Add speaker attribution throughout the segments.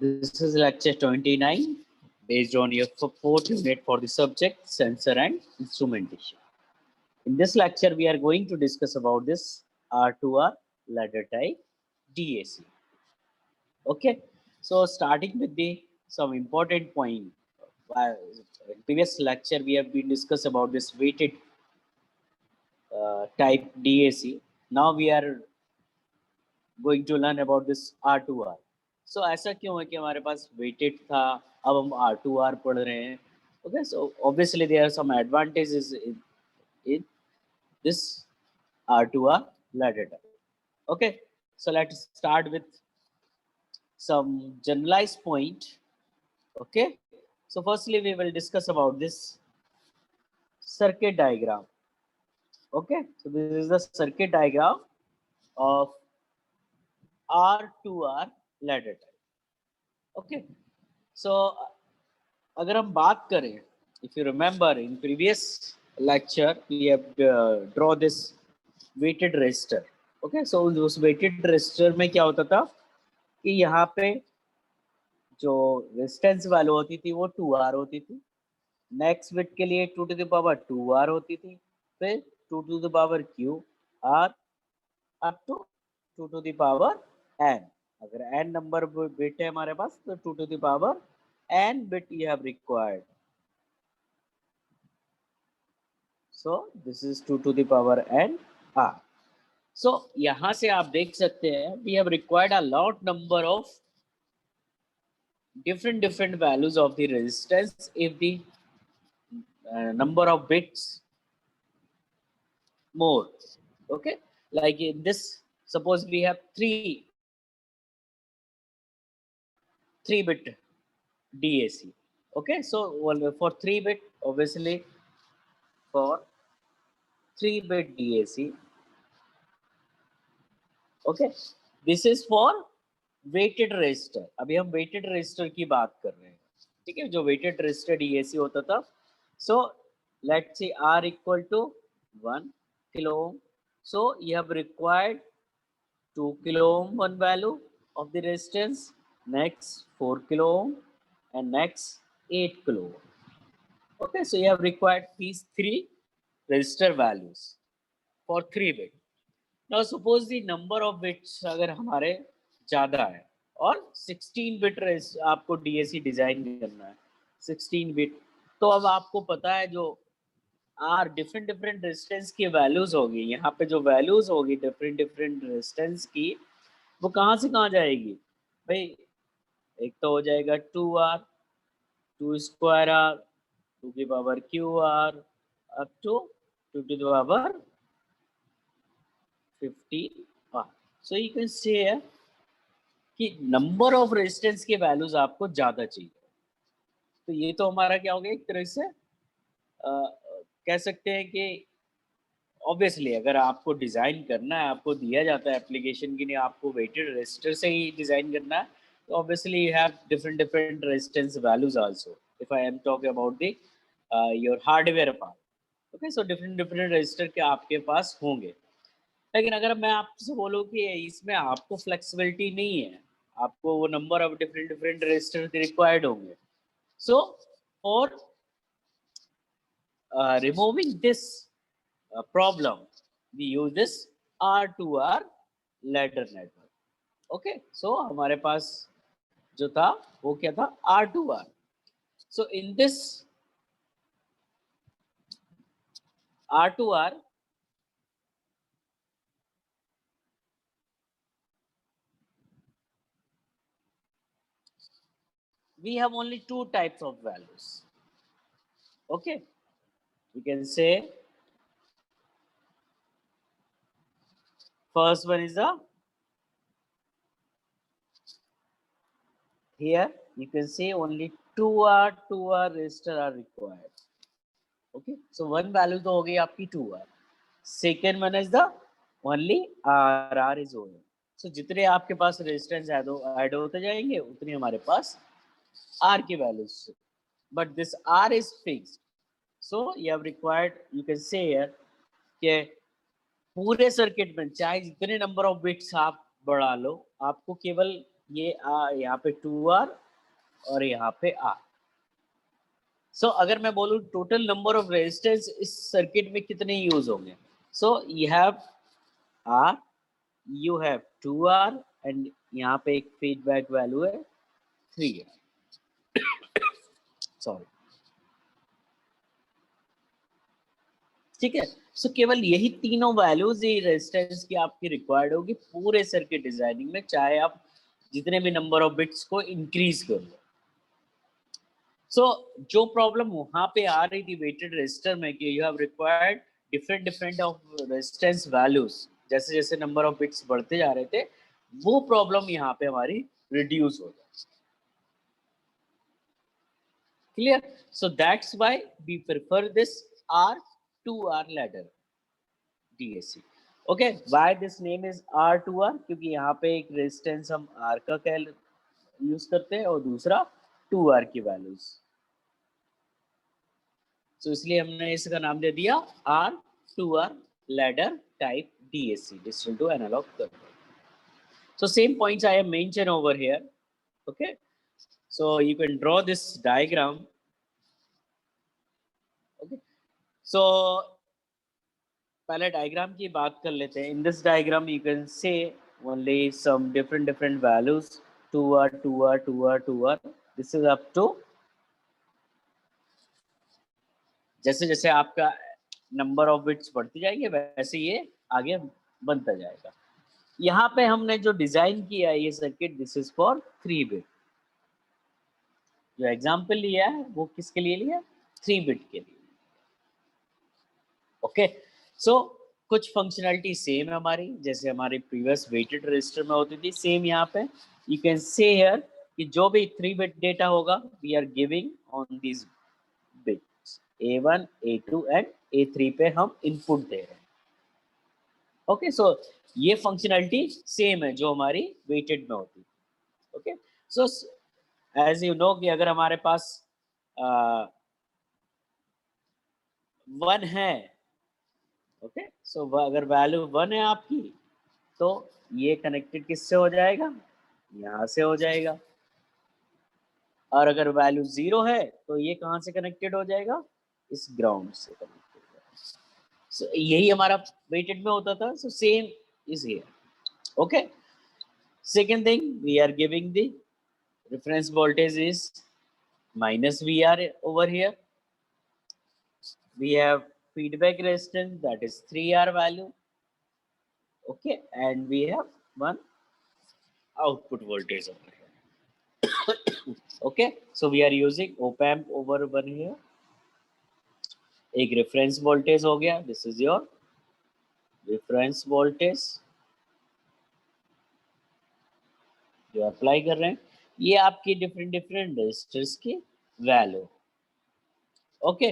Speaker 1: This is lecture 29 based on your fourth unit for the subject sensor and instrumentation. In this lecture, we are going to discuss about this R2R ladder type DAC. Okay, so starting with the some important point. In previous lecture, we have been discuss about this weighted type DAC. Now we are going to learn about this R2R. So ऐसा क्यों है कि हमारे पास weighted था, अब हम R2R पढ़ रहे हैं. Okay, so obviously there are some advantages in this R2R ladder type. Okay, so let's start with some generalized point. Okay, so firstly we will discuss about this circuit diagram. Okay, so this is the circuit diagram of R2R ladder type. Okay, so अगर हम बात करें, if you remember in previous lecture we have draw this weighted resistor. Okay, so उस weighted resistor में क्या होता था कि यहाँ पे जो रेजिस्टेंस वैल्यू होती थी वो 2R होती थी. नेक्स्ट बिट के लिए 2 to the power 2R होती थी, फिर 2 to the power Q R up to 2 to the power n. अगर n नंबर बिट है हमारे पास तो 2 to the power n bit you have required. So this is 2 to the power n r. So यहाँ से आप देख सकते हैं we have required a lot number of different values of the resistance if the number of bits more. Okay, like in this, suppose we have 3 bit DAC. Okay, so well, for 3 bit, obviously for 3 bit DAC. Okay, this is for weighted resistor. अभी हम weighted resistor की बात कर रहे हैं, ठीक है, जो weighted resistor DAC होता था. So let's say R equal to 1 kilo ohm. So you have required 2 kilo ohm one value of the resistance, next 4 kilo ohm, and next 8 kilo ohm. Okay, so you have required these 3 resistor values for 3 bit. Now suppose the number of bits अगर हमारे ज़्यादा है और 16 bit आपको DAC design करना है, 16 bit, तो अब आपको पता है जो आर डिफरेंट रेजिस्टेंस की वैल्यूज होगी, यहाँ पे जो वैल्यूज होगी डिफरेंट रेजिस्टेंस की, वो कहाँ से कहाँ जाएगी भाई. एक तो हो जाएगा 2R 2 स्क्वायर R 2 की power QR up to 2 to the power 50R. So you can say कि नंबर ऑफ रेजिस्टेंस के वैल्यूज आपको ज्यादा चाहिए. तो ये तो हमारा क्या हो गया, एक तरह से कह सकते हैं कि ऑब्वियसली अगर आपको डिजाइन करना है, आपको दिया जाता है एप्लीकेशन के लिए आपको वेटेड रेजिस्टर से ही डिजाइन करना है, तो obviously you have different resistance values also. If I am talking about the your hardware part. Okay, so different resistor के आपके पास होंगे. लेकिन अगर मैं आपसे बोलूँ कि इसमें आपको फ्लेक्सिबिलिटी नहीं है, आपको वो number of different register required होंगे. So for removing this problem, we use this R2R ladder network. Okay, so हमारे पास जो था वो क्या था, R2R. So in this R2R, we have only 2 types of values. Okay, we can say first one is the, here you can say only 2R resistor are required. Okay, so one value तो हो गई आपकी 2R. Second one is the only R is over. So जितने आपके पास resistance add होते जाएंगे उतनी हमारे पास R की values. But this R is fixed. So you have required, you can say here कि पूरे सर्किट में चाहे जितने नंबर ऑफ बिट्स आप बढ़ा लो, आपको केवल ये यहाँ पे 2R और यहाँ पे R। सो अगर मैं बोलूँ टोटल नंबर ऑफ रेजिस्टेंस इस सर्किट में कितने यूज होंगे, so you have R, you have 2R and यहाँ पे एक फीडबैक वैल्यू है 3R, सॉरी, ठीक है। सो केवल यही तीनों वैल्यूज ही रेजिस्टेंस की आपकी रिक्वायर्ड होगी पूरे सर्किट डिजाइनिंग में, चाहे आप जितने भी नंबर ऑफ बिट्स को इंक्रीज कर लो। सो जो प्रॉब्लम वहां पे आ रही थी वेटेड रेजिस्टर में कि you have required different different of resistance values, जैसे जैसे नंबर ऑफ बिट्स बढ़ते जा रहे थे, वो प्रॉब्लम यहाँ पे हमारी रिड्यूस हो जाए। Clear? So that's why we prefer this R2R ladder DAC। Okay, why this name is R2R, क्योंकि यहाँ पे एक रेजिस्टेंस हम R का यूज करते हैं और दूसरा 2R की वैल्यूज, तो इसलिए हमने इसका नाम दे दिया R2R ladder type DAC, digital to analog converter। So same points I have mentioned over here, okay? So you can draw this diagram, okay? So पहले diagram की बात कर लेते हैं। In this diagram you can see only some different values, 2R, 2R, 2R, 2R. This is up to, जैसे जैसे आपका number of bits बढ़ती जाएगी वैसे ये आगे बनता जाएगा। यहाँ पे हमने जो डिजाइन किया है ये circuit, this is for 3 bit. जो एग्जांपल लिया है वो किसके लिए लिया? 3 बिट के लिए। ओके, सो कुछ फंक्शनैलिटी सेम है हमारी, जैसे हमारी प्रीवियस वेटेड रजिस्टर में होती थी, सेम यहाँ पे यू कैन से हियर कि जो भी 3 बिट डेटा होगा we are giving on this bits A1, A2 and A3 पे हम इनपुट दे रहे हैं। ओके, सो ये फंक्शनैलिटी सेम है जो हमारी वेटेड में होती है। Okay, so as you know कि अगर हमारे पास 1 है, ओके, सो अगर वैल्यू 1 है आपकी तो ये कनेक्टेड किससे हो जाएगा? यहाँ से हो जाएगा। और अगर वैल्यू 0 है तो ये कहाँ से कनेक्टेड हो जाएगा? इस ग्राउंड से कनेक्टेड हो जाएगा। सो यही हमारा वेटेड में होता था। So same is here. Okay, second thing, we are giving the reference voltage is minus VR over here. We have feedback resistance, that is 3R value. Okay, and we have one output voltage over here. Okay, so we are using op amp over here. एक reference voltage हो गया, this is your reference voltage जो apply कर रहे हैं। ये आपकी different resistors की value. Okay,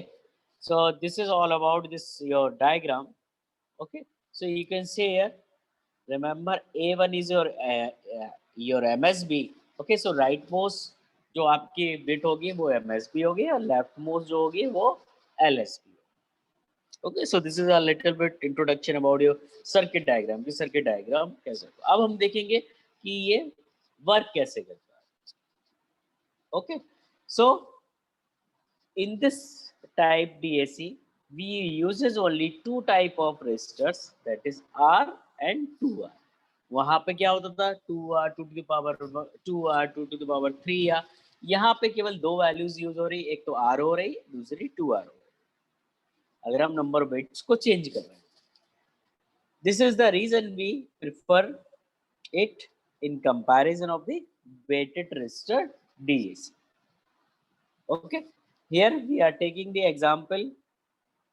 Speaker 1: so this is all about this your diagram। Okay, so you can say here, remember A1 is your MSB। okay, so right most जो आपकी bit होगी वो MSB होगी और लेफ्ट मोस्ट जो होगी वो LSB। Okay, so this is a little bit introduction about your circuit diagram कि सर्किट डायग्राम कैसे। अब हम देखेंगे कि ये वर्क कैसे करता है। Okay, so in this type DAC we uses only 2 type of resistors, that is R and 2R। वहां पे क्या होता था? 2R 2 to the power 2R 2 to the power 3R। यहाँ पे केवल 2 वैल्यूज यूज हो रही, एक तो R हो रही, दूसरी 2R हो रही। अगर हम नंबर ऑफ बिट्स को चेंज कर रहे हैं, this is the reason we prefer it in comparison of the weighted resistor DAC। okay, here we are taking the example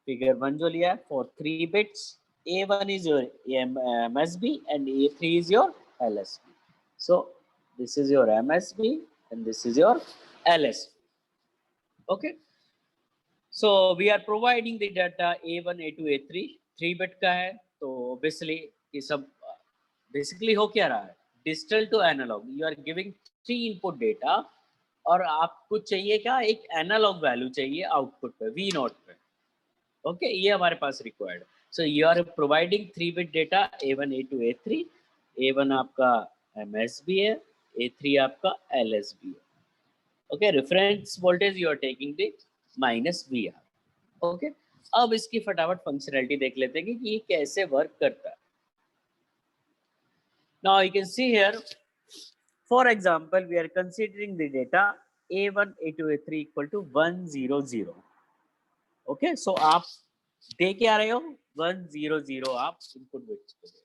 Speaker 1: figure 1 जो लिया है for 3 bits, A1 is your MSB and A3 is your LSB। so this is your MSB and this is your LSB। okay, so we are providing the data A1, A2, A3 3 bit का है, तो obviously ये सब basically हो क्या रहा है? Digital to analog, you are giving 3 input data और आपको चाहिए क्या? एक एनालॉग वैल्यू चाहिए आउटपुट पे, वी नॉट पे। ओके, ये हमारे पास required. So you are providing 3 bit data A1, A2, A3। A1 आपका MSB है, A3 आपका LSB है। Okay, reference voltage you are taking the minus VR। Okay, अब इसकी फटाफट फंक्शनैलिटी देख लेते हैं कि ये कैसे वर्क करता है। Now you can see here, for example we are considering the data A1 A2 A3 equal to 100। Okay, so आप दे के आ रहे हो 100 आप इनपुट बिट्स को दे।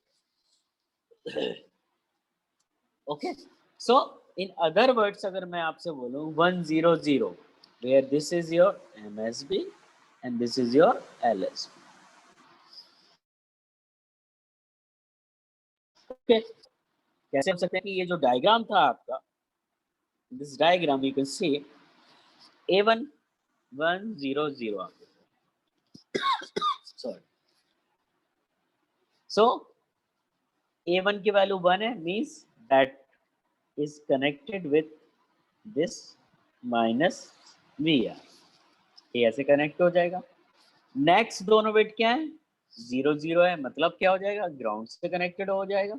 Speaker 1: Okay, so in other words अगर मैं आपसे बोलूं 100 where this is your MSB and this is your LSB। Okay, कैसे हो सकता है कि ये जो डायग्राम था आपका, this diagram you can C A1 100 sorry, so A1 की वैल्यू 1 है, means that is connected with this minus VR, ये ऐसे कनेक्ट हो जाएगा। नेक्स्ट दोनों बिट क्या है, 0 है, मतलब क्या हो जाएगा, ग्राउंड से कनेक्टेड हो जाएगा।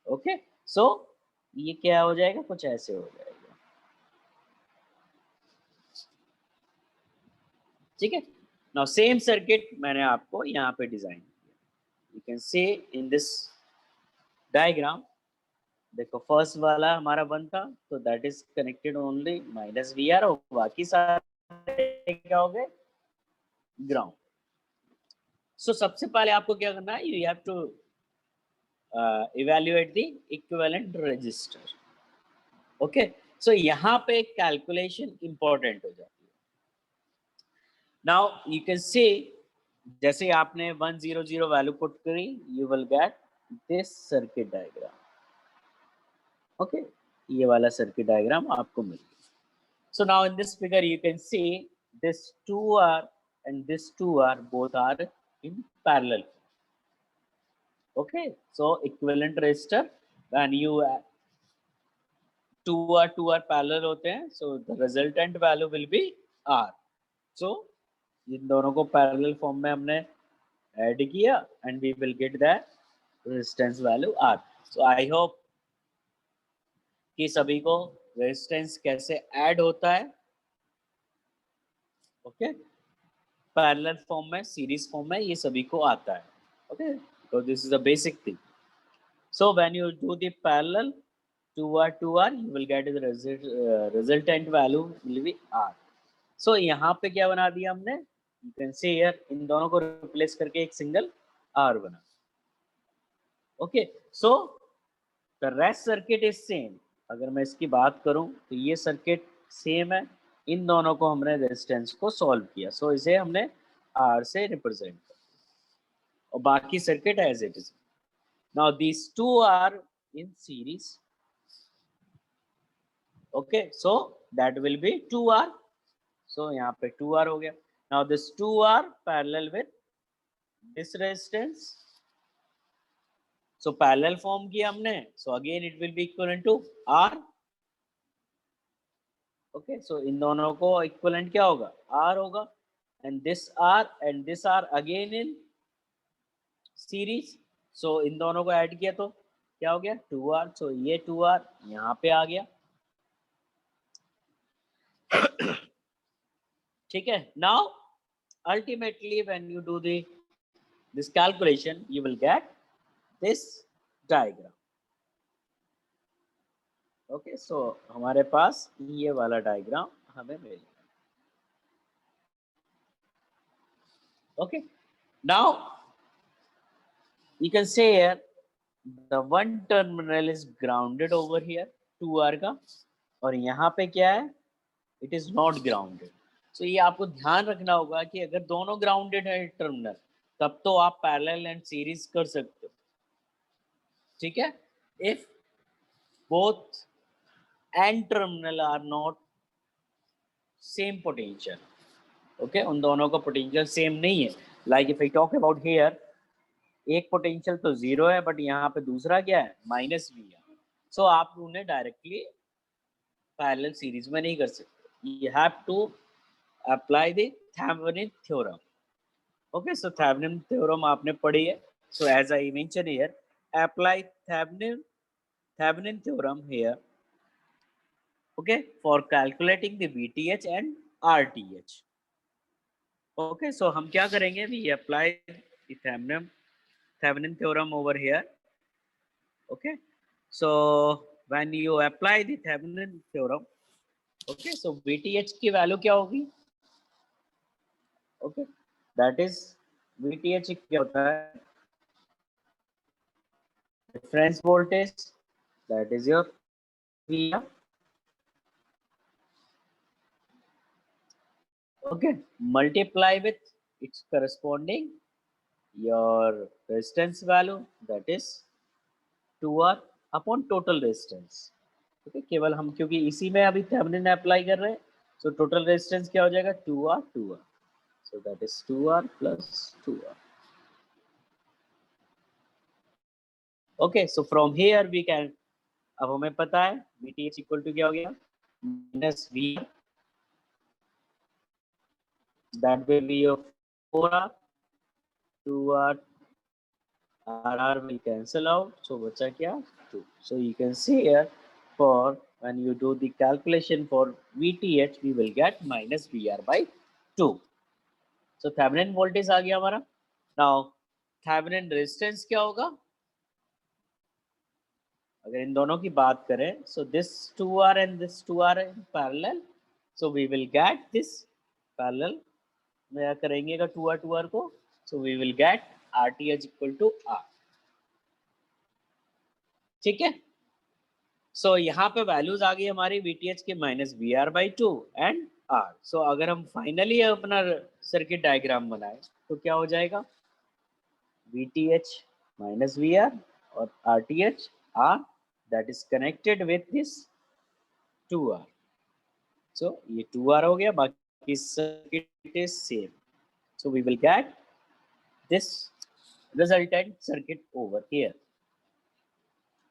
Speaker 1: ओके, सो ये क्या हो जाएगा, कुछ ऐसे हो जाएगा। ठीक है, नाउ सेम सर्किट मैंने आपको यहाँ पे डिजाइन किया, you can C in this diagram. देखो फर्स्ट वाला हमारा 1 था, तो that is connected only minus VR, और बाकी सारे क्या हो गए, ग्राउंड। सो सबसे पहले आपको क्या करना है, you have to evaluate the equivalent resistor. Okay, so यहाँ पे एक कैलकुलेशन इंपॉर्टेंट हो जाती है। नाउ यू कैन सी, जैसे आपने 100 वैल्यू पुट करी, you will get this circuit diagram. Okay, ये वाला सर्किट डायग्राम आपको मिल गया। So now in this figure you can see this 2R and this 2R both are in parallel. Okay, so equivalent resistor when you 2R parallel होते हैं, so the resultant value will be R. So इन दोनों को parallel form में हमने add किया and we will get the resistance value R. So I hope कि सभी को resistance कैसे add होता है, ओके, पैरेलल फॉर्म में, सीरीज फॉर्म में, ये सभी को आता है। Okay, so this is a basic thing. So when you do the parallel 2R you will get the resultant value will be R. So यहाँ पे क्या बना दिया हमने, you can see here, इन दोनों को रिप्लेस करके एक सिंगल R बना। Okay, so the rest circuit is same। अगर मैं इसकी बात करूं तो ये सर्किट सेम है, इन दोनों को हमने रेजिस्टेंस को सॉल्व किया, सो इसे हमने R से रिप्रेजेंट किया और बाकी circuit as it is. Now these two are in series। Okay, so that will be 2R, so यहाँ पे 2R हो गया। Now this 2R parallel with this resistance, so parallel form किया हमने, so again it will be equivalent to R। Okay, so इन दोनों को equivalent क्या होगा, R होगा, and this R again in series, so इन दोनों को ऐड किया तो क्या हो गया, 2R, सो ये 2R यहाँ पे आ गया। ठीक है, now ultimately when you do this calculation you will get this diagram। Okay, so हमारे पास ये वाला डायग्राम हमें मिल गया। Okay, now you can say here the one terminal is grounded over here 2R का, और यहाँ पे क्या है, it is not grounded। so ये आपको ध्यान रखना होगा कि अगर दोनों ग्राउंडेड है टर्मिनल, तब तो आप पैरेलल एंड सीरीज कर सकते हो। ठीक है, if both end terminal are not same potential, okay, उन दोनों का पोटेंशियल सेम नहीं है। Like if I talk about here, एक पोटेंशियल तो 0 है, बट यहाँ पे दूसरा क्या है, माइनस V है, सो आप उन्हें डायरेक्टली पैरेलल सीरीज में नहीं कर सकते, you have to apply the Thevenin theorem. Okay, so Thevenin theorem आपने पढ़ी है, so as I mention here, apply Thevenin theorem here, okay, for calculating the VTH and RTH. Okay, so हम क्या करेंगे? We apply the Thevenin theorem over here. Okay, so when you apply the Thevenin theorem, okay, so VTH की value क्या होगी? Okay, that is VTH क्या होता है? Reference voltage, that is your VR. Okay, multiply with its corresponding your resistance value, that is 2R upon total resistance. Okay, केवल हम क्योंकि इसी में अभी थेवेनिन अप्लाई कर रहे हैं, so total resistance क्या हो जाएगा? 2R. So that is 2R plus 2R. Okay, so from here we can, अब हमें पता है VTH इक्वल टू क्या हो गया? Minus V, that will be your 4R, 2R, RR will cancel out, so बचा क्या? 2. So you can see here, for when you do the calculation for VTH, we will get minus VR by 2. So Thevenin voltage आ गया हमारा. Now Thevenin resistance क्या होगा? अगर इन दोनों की बात करें, so this 2R and this 2R in parallel, so we will get this parallel में करेंगे अगर 2R को, so we will get RTH equal to R. ठीक है, सो यहाँ पे वैल्यूज आ गई हमारी VTH के माइनस VR/2 एंड R. सो अगर हम फाइनली अपना सर्किट डायग्राम बनाए तो क्या हो जाएगा? VTH माइनस VR और RTH R that is connected with this 2R. So ये 2R हो गया, बाकी circuit is same. So we will get this resultant circuit over here.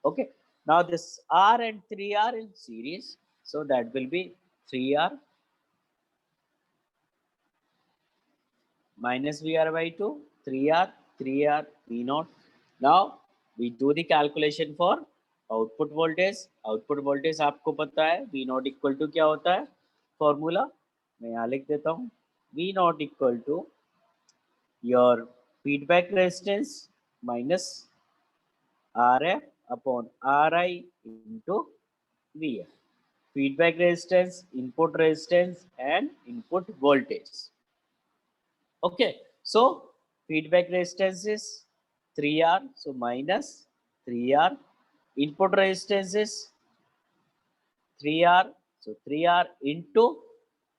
Speaker 1: Okay, now this R and 3R in series, so that will be 3R minus VR/2, 3R V0. Now we do the calculation for output voltage. Output voltage आपको पता है V0 equal to क्या होता है? Formula मैं यहाँ लिख देता हूँ. V0 equal to your feedback resistance minus RF upon RI into VR. Feedback resistance, input resistance, and input voltage. Okay, so feedback resistance is 3R, so minus 3R. Input resistance is 3R, so 3R into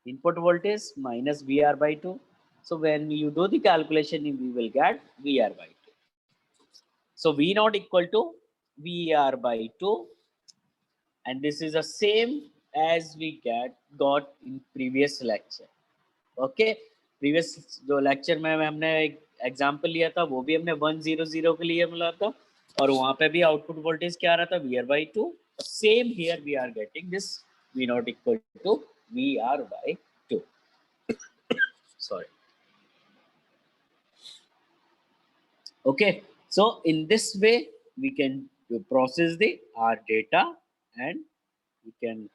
Speaker 1: input voltage minus VR/2. So when you do the calculation, we will get VR/2. So V0 equal to VR/2, and this is the same as we got in previous lecture. Okay, previous जो lecture में हमने एक example लिया था, वो भी हमने 100 के लिए मिला था, और वहां पे भी आउटपुट वोल्टेज क्या आ रहा था? VR/2. Same here we are getting this V0 equal to VR/2. Sorry. Okay, so in this way we can process the our data and we can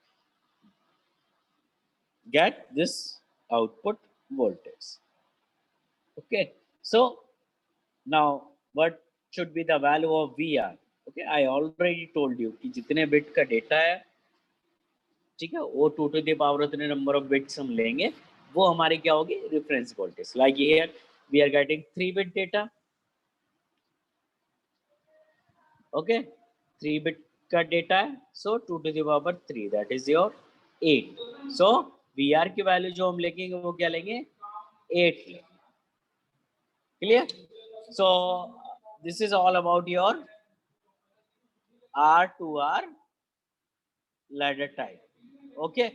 Speaker 1: get this output voltage. Okay, so now what should be the value of VR? Okay, I already told you कि जितने bit का डेटा है, ठीक है, वो 2 to the power उतने number of bits हम लेंगे, वो हमारी क्या होगी? Reference voltage. Like here we are getting 3 bit data. Okay, 3 bit का डेटा है, so 2 to the power 3, that is your 8. So VR की वैल्यू जो हम लेंगे वो क्या लेंगे? 8 लेंगे. Clear? So this is all about your R to R ladder type. Okay,